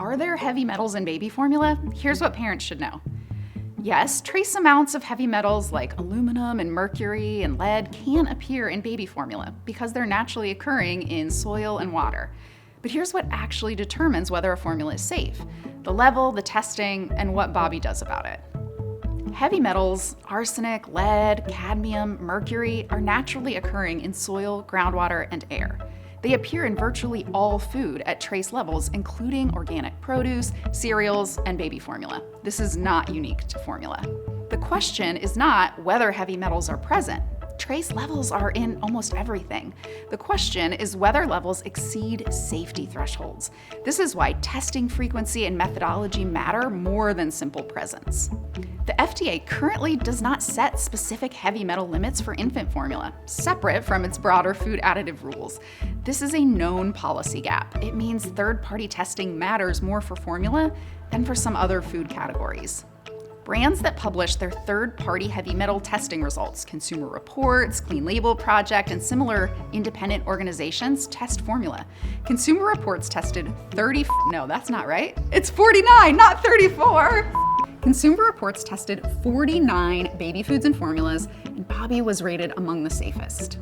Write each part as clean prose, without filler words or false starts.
are there heavy metals in baby formula? Here's what parents should know. Yes, trace amounts of heavy metals like aluminum and mercury and lead can appear in baby formula because they're naturally occurring in soil and water. But here's what actually determines whether a formula is safe: the level, the testing, and what Bobbie does about it. Heavy metals, arsenic, lead, cadmium, mercury, are naturally occurring in soil, groundwater, and air. They appear in virtually all food at trace levels, including organic produce, cereals, and baby formula. This is not unique to formula. The question is not whether heavy metals are present. Trace levels are in almost everything. The question is whether levels exceed safety thresholds. This is why testing frequency and methodology matter more than simple presence. The FDA currently does not set specific heavy metal limits for infant formula, separate from its broader food additive rules. This is a known policy gap. It means third-party testing matters more for formula than for some other food categories. Brands that publish their third-party heavy metal testing results, Consumer Reports, Clean Label Project, and similar independent organizations test formula. Consumer Reports tested 49, not 34. Consumer Reports tested 49 baby foods and formulas, and Bobbie was rated among the safest.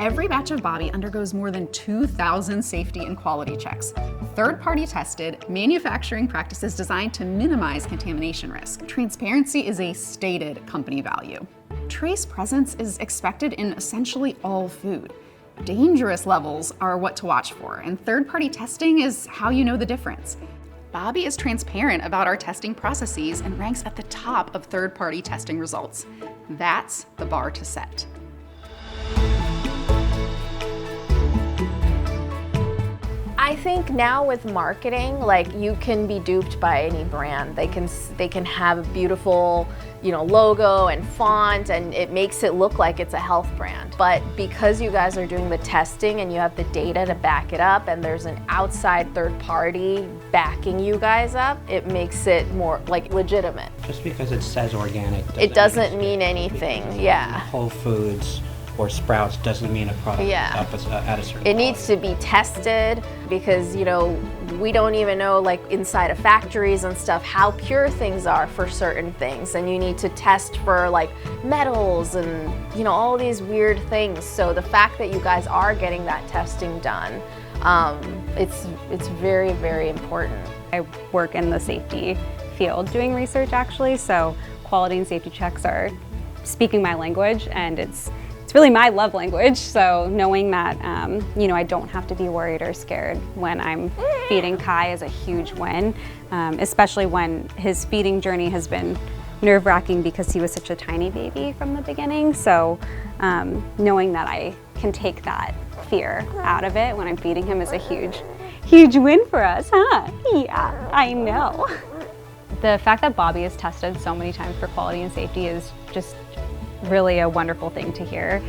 Every batch of Bobbie undergoes more than 2,000 safety and quality checks, third-party tested, manufacturing practices designed to minimize contamination risk. Transparency is a stated company value. Trace presence is expected in essentially all food. Dangerous levels are what to watch for, and third-party testing is how you know the difference. Bobbie is transparent about our testing processes and ranks at the top of third-party testing results. That's the bar to set. I think now with marketing, like, you can be duped by any brand. They can have a beautiful, logo and font, and it makes it look like it's a health brand. But because you guys are doing the testing and you have the data to back it up, and there's an outside third party backing you guys up, it makes it more legitimate. Just because it says organic, it doesn't mean anything. Yeah. Whole Foods or Sprouts doesn't mean a product is up at a certain quality. It needs to be tested because, we don't even know, inside of factories and stuff, how pure things are for certain things. And you need to test for metals and, all these weird things. So the fact that you guys are getting that testing done, it's very, very important. I work in the safety field doing research, actually, so quality and safety checks are speaking my language, and it's really my love language. So knowing that, I don't have to be worried or scared when I'm feeding Kai is a huge win, especially when his feeding journey has been nerve-wracking because he was such a tiny baby from the beginning. So knowing that I can take that fear out of it when I'm feeding him is a huge win for us, huh? Yeah, I know. The fact that Bobbie is tested so many times for quality and safety is just really a wonderful thing to hear.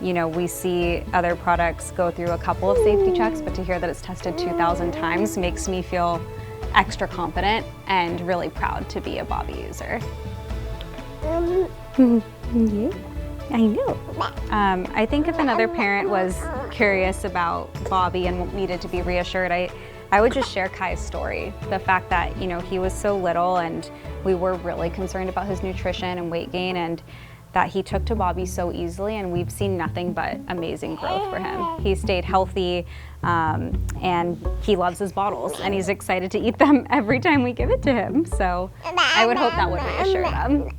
We see other products go through a couple of safety checks, but to hear that it's tested 2,000 times makes me feel extra confident and really proud to be a Bobbie user. Yeah, I know. I think if another parent was curious about Bobbie and needed to be reassured, I would just share Kai's story. The fact that, he was so little and we were really concerned about his nutrition and weight gain, and that he took to Bobbie so easily, and we've seen nothing but amazing growth for him. He stayed healthy, and he loves his bottles, and he's excited to eat them every time we give it to him. So I would hope that would reassure them.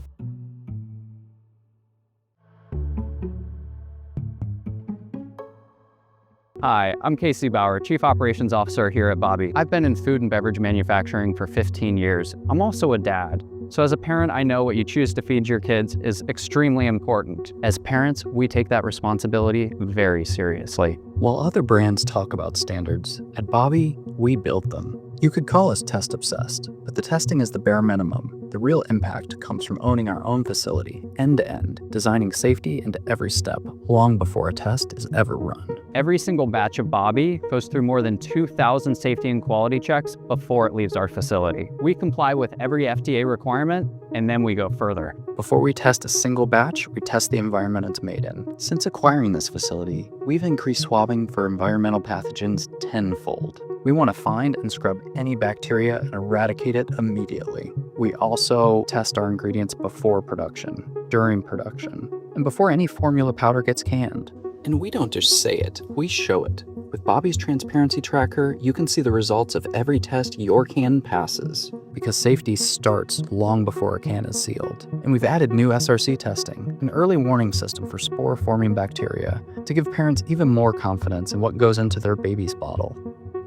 Hi, I'm Casey Bauer, Chief Operations Officer here at Bobbie. I've been in food and beverage manufacturing for 15 years. I'm also a dad. So as a parent, I know what you choose to feed your kids is extremely important. As parents, we take that responsibility very seriously. While other brands talk about standards, at Bobbie, we build them. You could call us test obsessed, but the testing is the bare minimum. The real impact comes from owning our own facility, end to end, designing safety into every step, long before a test is ever run. Every single batch of Bobbie goes through more than 2,000 safety and quality checks before it leaves our facility. We comply with every FDA requirement, and then we go further. Before we test a single batch, we test the environment it's made in. Since acquiring this facility, we've increased swabbing for environmental pathogens tenfold. We want to find and scrub any bacteria and eradicate it immediately. We also test our ingredients before production, during production, and before any formula powder gets canned. And we don't just say it, we show it. With Bobbie's Transparency Tracker, you can see the results of every test your can passes. Because safety starts long before a can is sealed. And we've added new SRC testing, an early warning system for spore-forming bacteria, to give parents even more confidence in what goes into their baby's bottle.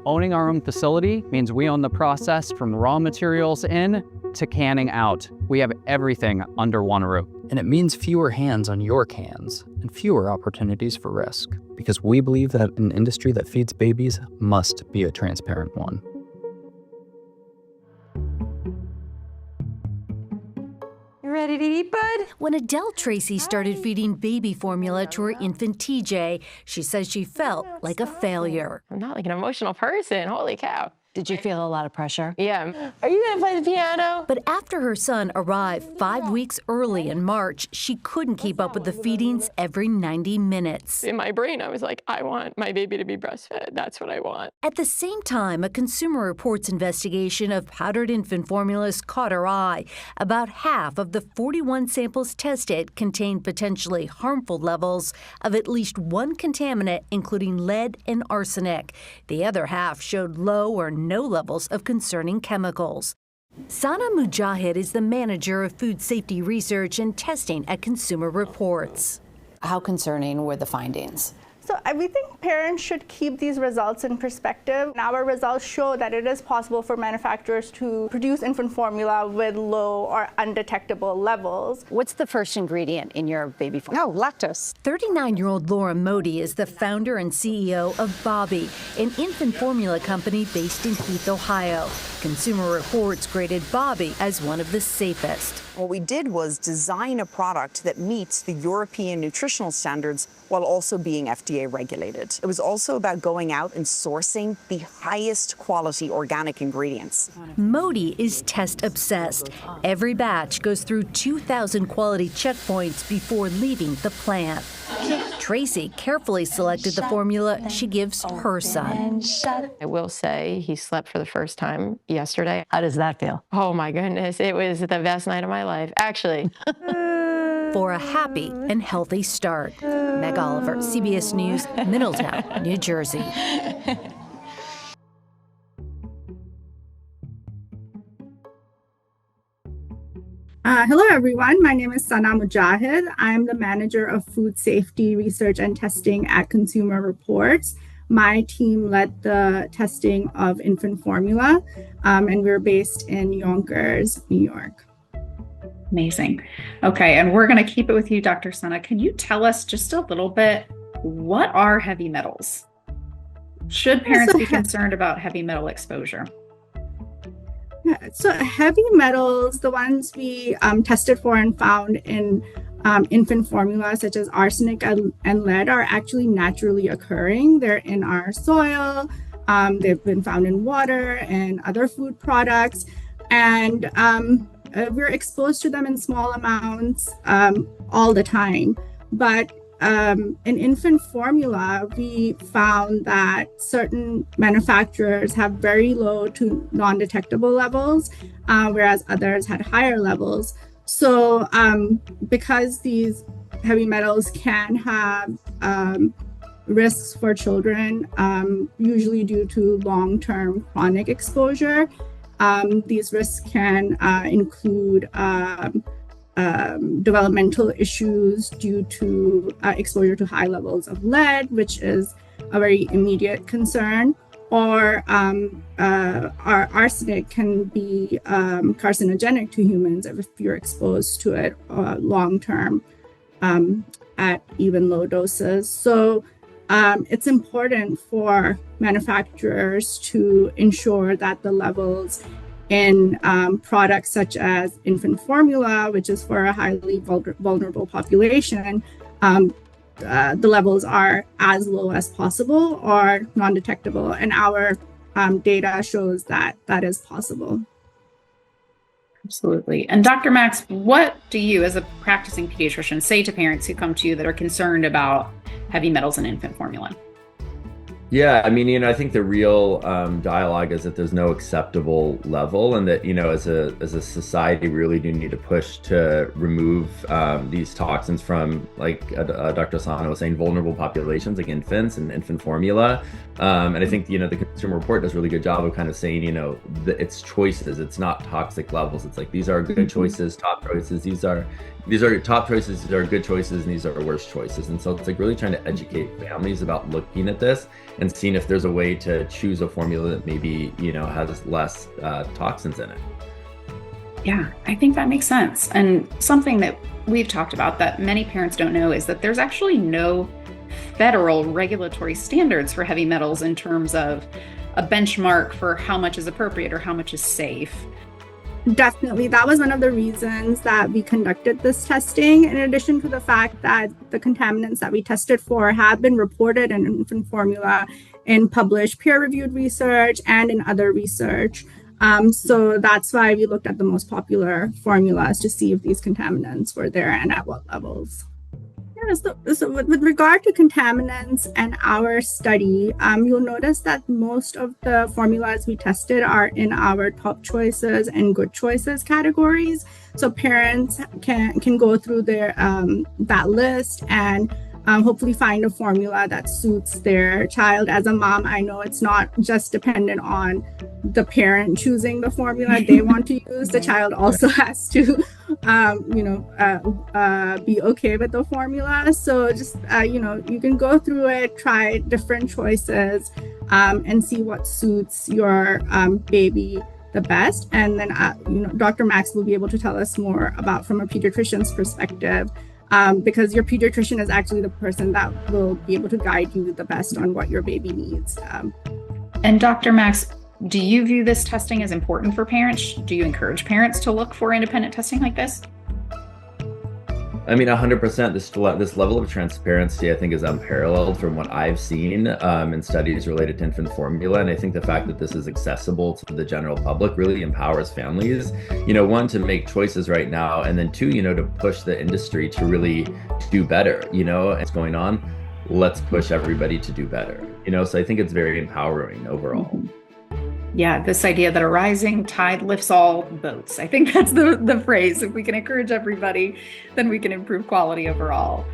Owning our own facility means we own the process from raw materials in to canning out. We have everything under one roof. And it means fewer hands on your cans and fewer opportunities for risk. Because we believe that an industry that feeds babies must be a transparent one. You ready to eat, bud? When Adele Tracy started feeding baby formula to her infant TJ, she says she felt like a failure. I'm not like an emotional person. Holy cow. Did you feel a lot of pressure? Yeah. Are you gonna play the piano? But after her son arrived 5 weeks early in March, she couldn't keep up with the feedings every 90 minutes. In my brain, I was like, I want my baby to be breastfed. That's what I want. At the same time, a Consumer Reports investigation of powdered infant formulas caught her eye. About half of the 41 samples tested contained potentially harmful levels of at least one contaminant, including lead and arsenic. The other half showed low or no levels of concerning chemicals. Sana Mujahid is the manager of food safety research and testing at Consumer Reports. How concerning were the findings? So we think parents should keep these results in perspective. Our results show that it is possible for manufacturers to produce infant formula with low or undetectable levels. What's the first ingredient in your baby formula? Oh, lactose. 39-year-old Laura Modi is the founder and CEO of Bobbie, an infant formula company based in Heath, Ohio. Consumer Reports graded Bobbie as one of the safest. What we did was design a product that meets the European nutritional standards while also being FDA regulated. It was also about going out and sourcing the highest quality organic ingredients. Modi is test obsessed. Every batch goes through 2,000 quality checkpoints before leaving the plant. Tracy carefully selected the formula she gives her son. I will say he slept for the first time yesterday. How does that feel? Oh my goodness, it was the best night of my life, actually. For a happy and healthy start. Meg Oliver, CBS News, Middletown, New Jersey. Hello, everyone. My name is Sana Mujahid. I'm the manager of food safety research and testing at Consumer Reports. My team led the testing of infant formula, and we're based in Yonkers, New York. Amazing. Okay, and we're going to keep it with you, Dr. Sana. Can you tell us just a little bit, what are heavy metals? Should parents be concerned about heavy metal exposure? Yeah, so heavy metals, the ones we tested for and found in infant formula, such as arsenic and lead, are actually naturally occurring. They're in our soil. They've been found in water and other food products. And we're exposed to them in small amounts all the time. But in infant formula, we found that certain manufacturers have very low to non-detectable levels, whereas others had higher levels. So because these heavy metals can have risks for children, usually due to long-term chronic exposure, these risks can include developmental issues due to exposure to high levels of lead, which is a very immediate concern, or our arsenic can be carcinogenic to humans if you're exposed to it long-term at even low doses. So it's important for manufacturers to ensure that the levels in products such as infant formula, which is for a highly vulnerable population, the levels are as low as possible or non-detectable. And our data shows that that is possible. Absolutely. And Dr. Max, what do you, as a practicing pediatrician, say to parents who come to you that are concerned about heavy metals in infant formula? Yeah, I mean, I think the real dialogue is that there's no acceptable level, and that, as a society, we really do need to push to remove these toxins from, like Dr. Sana was saying, vulnerable populations like infants and infant formula. And I think, the Consumer Report does a really good job of kind of saying, it's choices, it's not toxic levels. It's like, these are good choices, top choices. These are top choices, these are good choices, and these are worst choices. And so it's like really trying to educate families about looking at this and seeing if there's a way to choose a formula that maybe, has less toxins in it. Yeah, I think that makes sense. And something that we've talked about that many parents don't know is that there's actually no federal regulatory standards for heavy metals in terms of a benchmark for how much is appropriate or how much is safe. Definitely. That was one of the reasons that we conducted this testing, in addition to the fact that the contaminants that we tested for have been reported in infant formula in published peer-reviewed research and in other research. So that's why we looked at the most popular formulas to see if these contaminants were there and at what levels. So with regard to contaminants and our study, you'll notice that most of the formulas we tested are in our top choices and good choices categories. So parents can go through their that list and hopefully find a formula that suits their child. As a mom, I know it's not just dependent on the parent choosing the formula they want to use. The child also has to, be okay with the formula. So just, you can go through it, try different choices, and see what suits your baby the best. And then, Dr. Max will be able to tell us more about from a pediatrician's perspective, because your pediatrician is actually the person that will be able to guide you the best on what your baby needs. And Dr. Max, do you view this testing as important for parents? Do you encourage parents to look for independent testing like this? I mean, 100%. This level of transparency, I think, is unparalleled from what I've seen in studies related to infant formula. And I think the fact that this is accessible to the general public really empowers families, one, to make choices right now, and then two, to push the industry to really do better. What's going on, let's push everybody to do better. So I think it's very empowering overall. Yeah, this idea that a rising tide lifts all boats. I think that's the phrase. If we can encourage everybody, then we can improve quality overall.